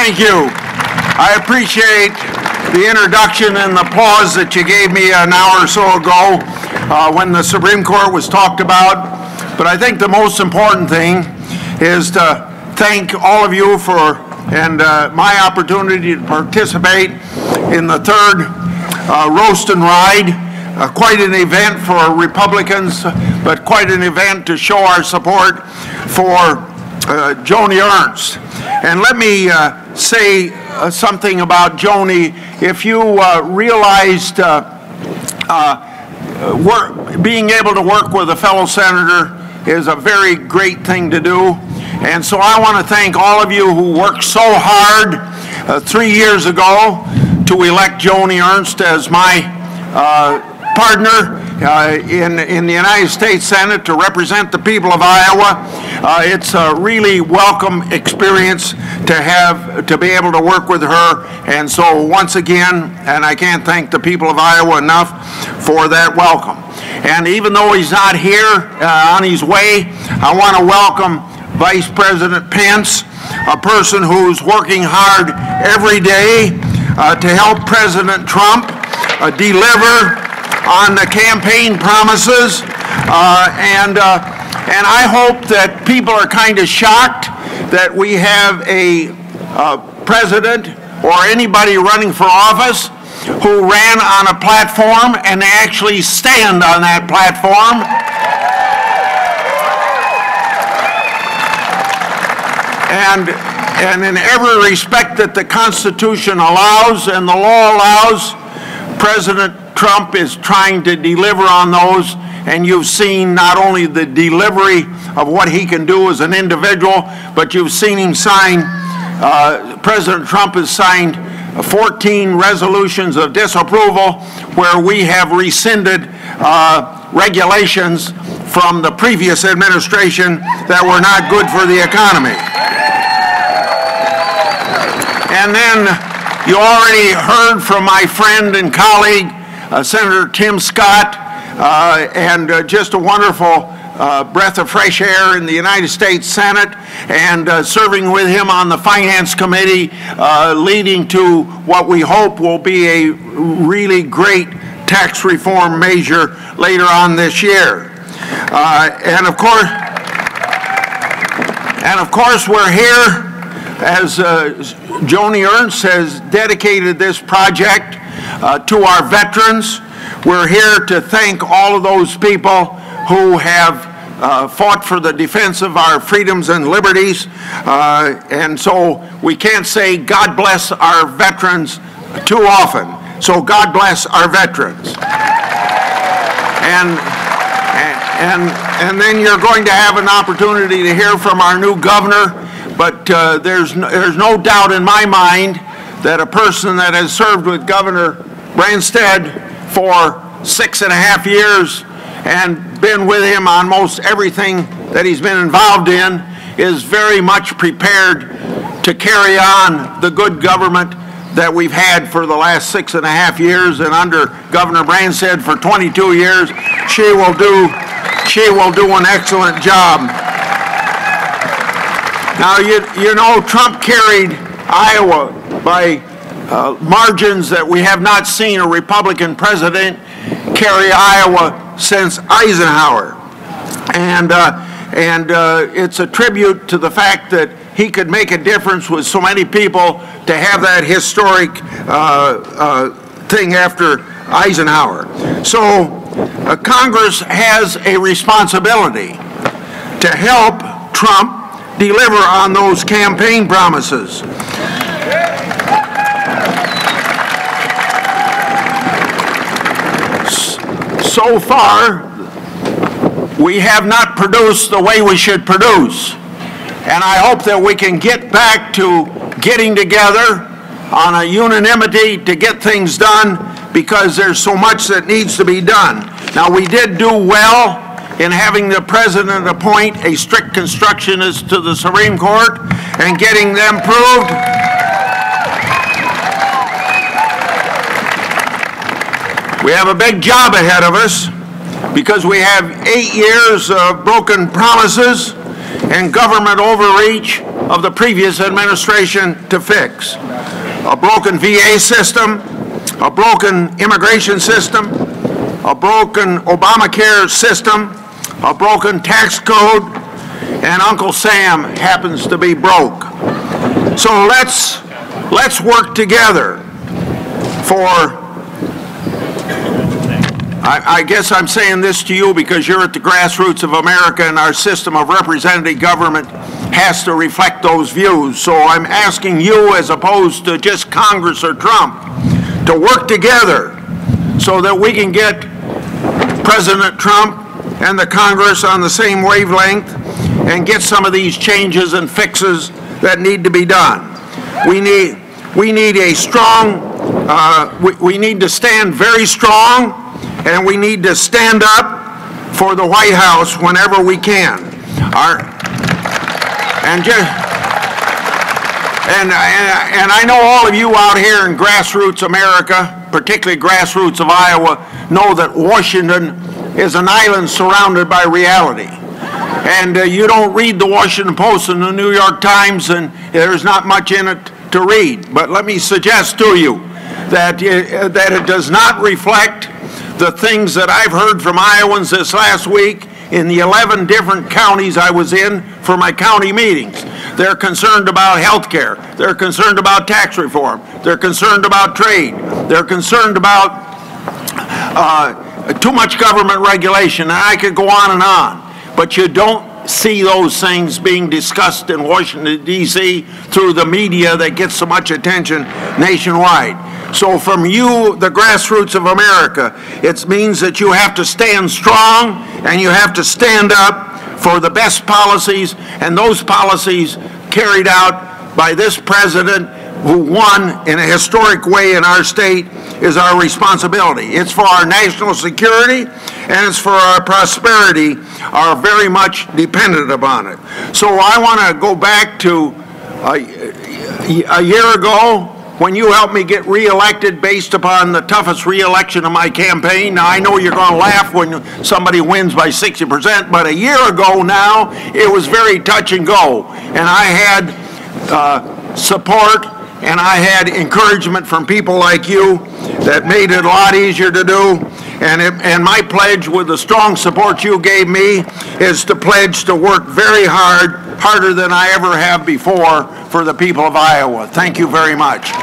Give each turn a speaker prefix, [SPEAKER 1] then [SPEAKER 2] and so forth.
[SPEAKER 1] Thank you. I appreciate the introduction and the applause that you gave me an hour or so ago when the Supreme Court was talked about. But I think the most important thing is to thank all of you for my opportunity to participate in the third Roast and Ride. Quite an event for Republicans, but quite an event to show our support for Joni Ernst. And let me say something about Joni. If you realized being able to work with a fellow senator is a very great thing to do. And so I want to thank all of you who worked so hard 3 years ago to elect Joni Ernst as my partner in the United States Senate to represent the people of Iowa. It's a really welcome experience to be able to work with her. And so once again, and I can't thank the people of Iowa enough for that welcome. And even though he's not here on his way, I want to welcome Vice President Pence, a person who's working hard every day to help President Trump deliver on the campaign promises, and I hope that people are kind of shocked that we have a president or anybody running for office who ran on a platform and they actually stand on that platform. And in every respect that the Constitution allows and the law allows, President Trump is trying to deliver on those, and you've seen not only the delivery of what he can do as an individual, but you've seen him sign, President Trump has signed 14 resolutions of disapproval where we have rescinded regulations from the previous administration that were not good for the economy. And then you already heard from my friend and colleague, Senator Tim Scott, and just a wonderful breath of fresh air in the United States Senate, and serving with him on the Finance Committee, leading to what we hope will be a really great tax reform measure later on this year. And of course, we're here as Joni Ernst has dedicated this project to our veterans. We're here to thank all of those people who have fought for the defense of our freedoms and liberties. And so we can't say God bless our veterans too often. So God bless our veterans. And then you're going to have an opportunity to hear from our new governor. But there's no doubt in my mind that a person that has served with Governor Branstad for 6.5 years and been with him on most everything that he's been involved in is very much prepared to carry on the good government that we've had for the last 6.5 years, and under Governor Branstad for 22 years. She will do an excellent job. Now, you know, Trump carried Iowa by margins that we have not seen a Republican president carry Iowa since Eisenhower. And it's a tribute to the fact that he could make a difference with so many people to have that historic thing after Eisenhower. So Congress has a responsibility to help Trump deliver on those campaign promises. So far, we have not produced the way we should produce. And I hope that we can get back to getting together on a unanimity to get things done, because there's so much that needs to be done. Now, we did do well in having the president appoint a strict constructionist to the Supreme Court and getting them proved. We have a big job ahead of us because we have 8 years of broken promises and government overreach of the previous administration to fix. A broken VA system, a broken immigration system, a broken Obamacare system, a broken tax code, and Uncle Sam happens to be broke. So let's work together for, I guess I'm saying this to you because you're at the grassroots of America, and our system of representative government has to reflect those views. So I'm asking you, as opposed to just Congress or Trump, to work together so that we can get President Trump and the Congress on the same wavelength and get some of these changes and fixes that need to be done. We need a strong, we need to stand very strong, and we need to stand up for the White House whenever we can. And I know all of you out here in grassroots America, particularly grassroots of Iowa, know that Washington is an island surrounded by reality. And you don't read the Washington Post and the New York Times, and there's not much in it to read. But let me suggest to you that it does not reflect the things that I've heard from Iowans this last week in the 11 different counties I was in for my county meetings. They're concerned about health care. They're concerned about tax reform. They're concerned about trade. They're concerned about too much government regulation. And I could go on and on. But you don't see those things being discussed in Washington, D.C. through the media that gets so much attention nationwide. So from you, the grassroots of America, it means that you have to stand strong and you have to stand up for the best policies, and those policies carried out by this president who won in a historic way in our state is our responsibility. It's for our national security and it's for our prosperity, are very much dependent upon it. So I want to go back to a year ago when you helped me get reelected based upon the toughest reelection of my campaign. Now, I know you're going to laugh when somebody wins by 60%, but a year ago now, it was very touch and go. And I had support and I had encouragement from people like you that made it a lot easier to do. And my pledge, with the strong support you gave me, is to pledge to work very hard, harder than I ever have before, for the people of Iowa. Thank you very much.